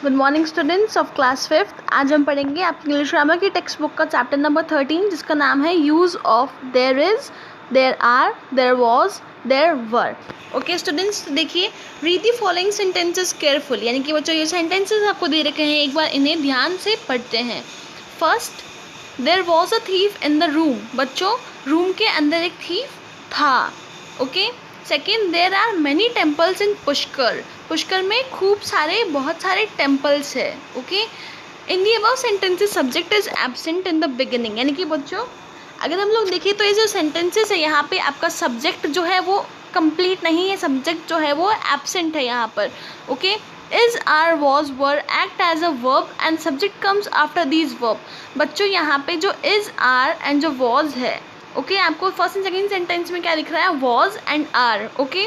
Good morning students of class 5th। आज हम पढ़ेंगे आपकी इंग्लिश ग्रामर की टेक्स्ट बुक का चैप्टर नंबर 13 जिसका नाम है use of there is, there are, there was, there were. Okay students, देखिए read the following sentences careful, यानी कि बच्चों ये सेंटेंसेस आपको दे रखे हैं, एक बार इन्हें ध्यान से पढ़ते हैं। First, there was a thief in the room. बच्चों रूम के अंदर एक थीफ था। Okay. Second, there are many temples in Pushkar. Pushkar में बहुत सारे टेम्पल्स है। Okay. In the above sentences subject is absent in the beginning, यानी कि बच्चों अगर हम लोग देखें तो ये जो सेंटेंसेस है यहाँ पे आपका सब्जेक्ट जो है वो कंप्लीट नहीं है, सब्जेक्ट जो है वो एब्सेंट है यहाँ पर। Okay. Is, are, was, were act as a verb and subject comes after these verb. बच्चों यहाँ पे जो इज, आर एंड जो वॉज है, ओके आपको फर्स्ट एंड सेकेंड सेंटेंस में क्या दिख रहा है, was and are. Okay.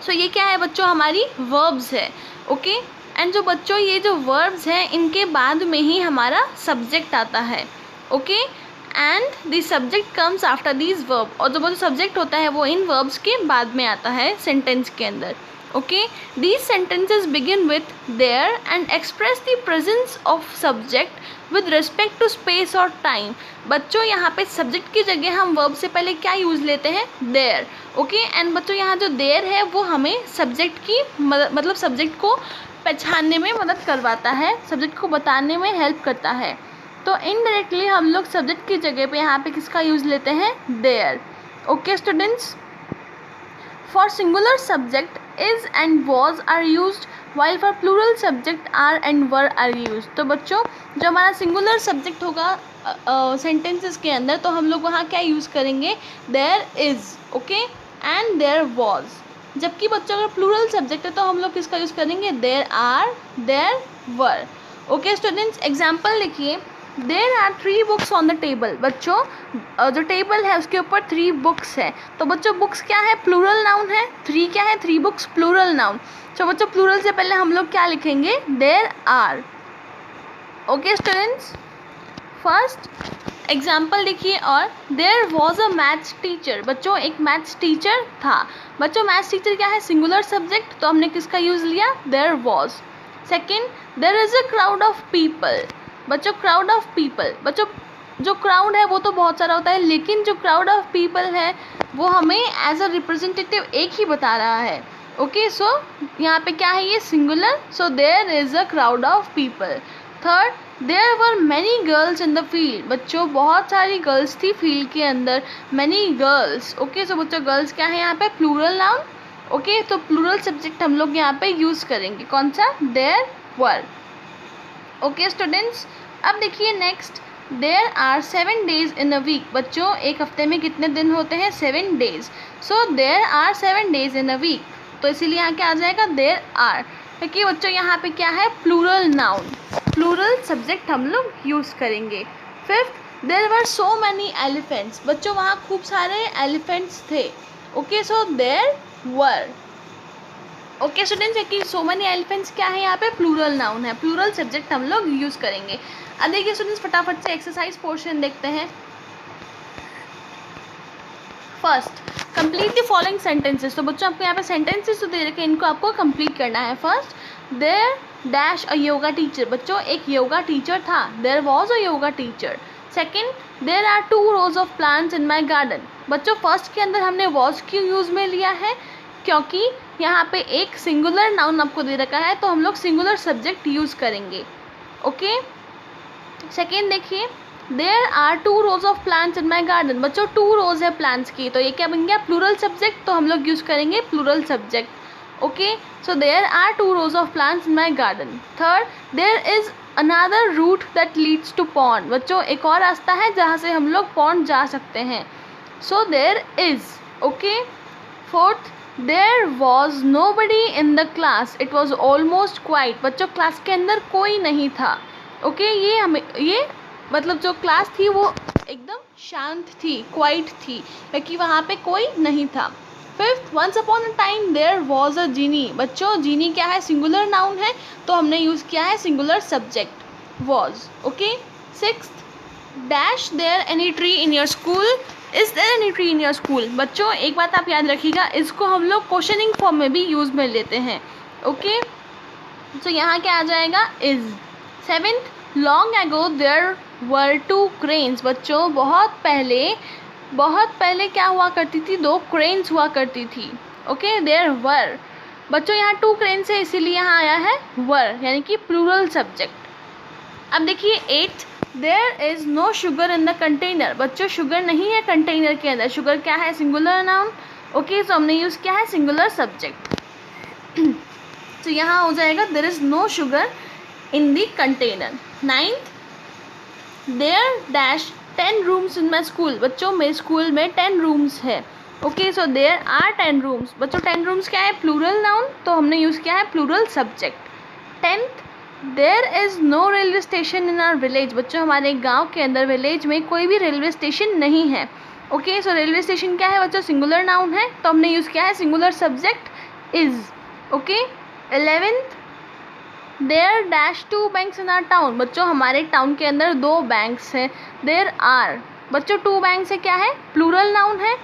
So ये क्या है बच्चों, हमारी वर्ब्स है। ओके। एंड जो बच्चों ये जो वर्ब्स हैं इनके बाद में ही हमारा सब्जेक्ट आता है। Okay. And the subject comes after these verb, और जो सब्जेक्ट होता है वो इन वर्ब्स के बाद में आता है सेंटेंस के अंदर। Okay. These sentences begin with there and express the presence of subject with respect to space और टाइम। बच्चों यहाँ पे सब्जेक्ट की जगह हम वर्ब से पहले क्या यूज़ लेते हैं, देयर। ओके। एंड बच्चों यहाँ जो देयर है वो हमें सब्जेक्ट की मतलब सब्जेक्ट को पहचानने में मदद करवाता है, सब्जेक्ट को बताने में हेल्प करता है। तो इनडायरेक्टली हम लोग सब्जेक्ट की जगह पे यहाँ पे किसका यूज़ लेते हैं, there. Okay students, for singular subject is and was are used while for plural subject are and were are used। तो बच्चों जो हमारा सिंगुलर सब्जेक्ट होगा सेंटेंसेस के अंदर, तो हम लोग वहाँ क्या यूज़ करेंगे, there is, okay, and there was. जबकि बच्चों अगर प्लूरल सब्जेक्ट है तो हम लोग किसका यूज़ करेंगे, there are, there were. Okay students, example लिखिए, there are 3 books on the table. बच्चों जो टेबल है उसके ऊपर 3 बुक्स है। तो बच्चों बुक्स क्या है, प्लूरल नाउन है, 3 क्या है, 3 बुक्स प्लूरल नाउन। तो बच्चों प्लूरल से पहले हम लोग क्या लिखेंगे, there are. Okay students, first example देखिए, और there was a maths teacher. बच्चों एक मैथ्स टीचर था। बच्चों मैथ्स टीचर क्या है, सिंगुलर सब्जेक्ट, तो हमने किसका यूज़ लिया, there was. Second, there is a crowd of people. बच्चों क्राउड ऑफ पीपल, बच्चों जो क्राउड है वो तो बहुत सारा होता है, लेकिन जो क्राउड ऑफ पीपल है वो हमें एज अ रिप्रेजेंटेटिव एक ही बता रहा है। ओके। सो यहाँ पे क्या है, ये singular, so there is a crowd of people. Third, there were many girls in the field. बच्चों बहुत सारी गर्ल्स थी फील्ड के अंदर, मैनी गर्ल्स। ओके। सो बच्चों गर्ल्स क्या है यहाँ पे, प्लूरल नाउन। ओके। तो प्लूरल सब्जेक्ट हम लोग यहाँ पे यूज़ करेंगे, कौन सा, देयर वर। ओके स्टूडेंट्स, अब देखिए next, there are 7 days in a week. बच्चों एक हफ्ते में कितने दिन होते हैं, 7 days. So there are 7 days in a week, तो इसीलिए यहाँ क्या आ जाएगा, देयर आर, क्योंकि बच्चों यहाँ पे क्या है, प्लूरल नाउन, प्लूरल सब्जेक्ट हम लोग यूज़ करेंगे। Fifth, there were so many elephants. बच्चों वहाँ खूब सारे एलिफेंट्स थे। Okay. So there were. Okay students, कि सो मैनी एलिफेंट्स क्या है यहाँ पे, प्लूरल नाउन है, प्लूरल सब्जेक्ट हम लोग यूज़ करेंगे। अब देखिए स्टूडेंट्स फटाफट से एक्सरसाइज पोर्शन देखते हैं। First, complete the following sentences. तो बच्चों आपको यहाँ पे सेंटेंसेस तो दे रखे हैं, इनको आपको कंप्लीट करना है। First, there dash a yoga teacher. बच्चों एक योगा टीचर था, there was a yoga teacher. Second, there are 2 rows of plants in my garden. बच्चों फर्स्ट के अंदर हमने वॉज क्यों यूज़ में लिया है, क्योंकि यहाँ पे एक सिंगुलर नाउन आपको दे रखा है, तो हम लोग सिंगुलर सब्जेक्ट यूज़ करेंगे। ओके। सेकेंड देखिए, there are 2 rows of plants in my garden. बच्चों 2 rows है प्लांट्स की, तो ये क्या बन गया, प्लूरल सब्जेक्ट, तो हम लोग यूज़ करेंगे plural subject. Okay. So there are 2 rows of plants in my garden. Third, there is another route that leads to pond. बच्चों एक और रास्ता है जहाँ से हम लोग पॉन्ड जा सकते हैं, so there is. Okay. Fourth, there was nobody in the class, it was almost quite. बच्चों क्लास के अंदर कोई नहीं था। ओके। ये मतलब जो क्लास थी वो एकदम शांत थी, क्वाइट थी, क्योंकि वहाँ पे कोई नहीं था। Fifth, once upon a time there was a genie. बच्चों जीनी क्या है, सिंगुलर नाउन है, तो हमने यूज़ किया है singular subject, was. Okay. Sixth, dash there any tree in your school, is there any tree in your school. बच्चों एक बात आप याद रखिएगा, इसको हम लोग क्वेश्चनिंग फॉर्म में भी यूज़ में लेते हैं। ओके। तो यहाँ क्या आ जाएगा, is. 7th, long ago there were 2 cranes। बच्चों बहुत पहले क्या हुआ करती थी, 2 cranes हुआ करती थी। Okay, there were. बच्चों यहाँ 2 cranes है, इसीलिए यहाँ आया है वर, यानी कि प्लूरल सब्जेक्ट। अब देखिए 8th, there is no sugar in the container. बच्चों शुगर नहीं है कंटेनर के अंदर। शुगर क्या है, सिंगुलर नाउन। ओके, तो हमने यूज़ किया है सिंगुलर सब्जेक्ट। तो यहाँ हो जाएगा there is no sugar in the container. 9th, there dash 10 rooms in my school. बच्चों मेरे स्कूल में 10 रूम्स है। Okay, so there are 10 rooms. बच्चों 10 रूम्स क्या है, प्लूरल नाउन, तो हमने यूज़ किया है plural subject. 10th, there is no railway station in our village. बच्चों हमारे गांव के अंदर, विलेज में कोई भी रेलवे स्टेशन नहीं है। ओके, सो रेलवे स्टेशन क्या है बच्चों, सिंगुलर नाउन है, तो हमने यूज़ किया है singular subject is. Okay, 11th, there dash 2 banks in our town. बच्चों हमारे टाउन के अंदर 2 बैंक्स हैं। देयर आर, बच्चों 2 बैंक्स है, क्या है, प्लूरल नाउन है।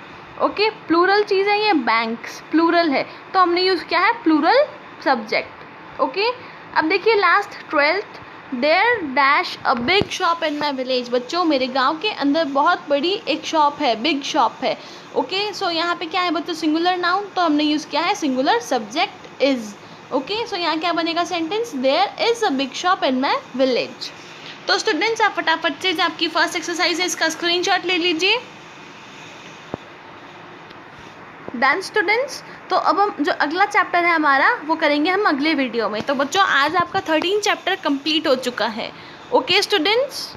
ओके, प्लूरल चीज़ है ये, बैंक्स प्लूरल है, तो हमने यूज़ किया है प्लूरल सब्जेक्ट। ओके, अब देखिए last 12th, there dash a big shop in my village. बच्चों मेरे गांव के अंदर बहुत बड़ी एक शॉप है, बिग शॉप है। ओके, सो यहाँ पे क्या है बच्चों, सिंगुलर नाउन, तो हमने यूज़ किया है singular subject is. Okay, so यहाँ क्या बनेगा sentence, there is a big shop in my village. तो स्टूडेंट्स आप फटाफट से जो आपकी फर्स्ट एक्सरसाइज है इसका स्क्रीनशॉट ले लीजिए। डन स्टूडेंट्स, तो अब हम जो अगला चैप्टर है हमारा वो करेंगे हम अगले वीडियो में। तो बच्चों आज आपका 13 चैप्टर कंप्लीट हो चुका है। Okay students.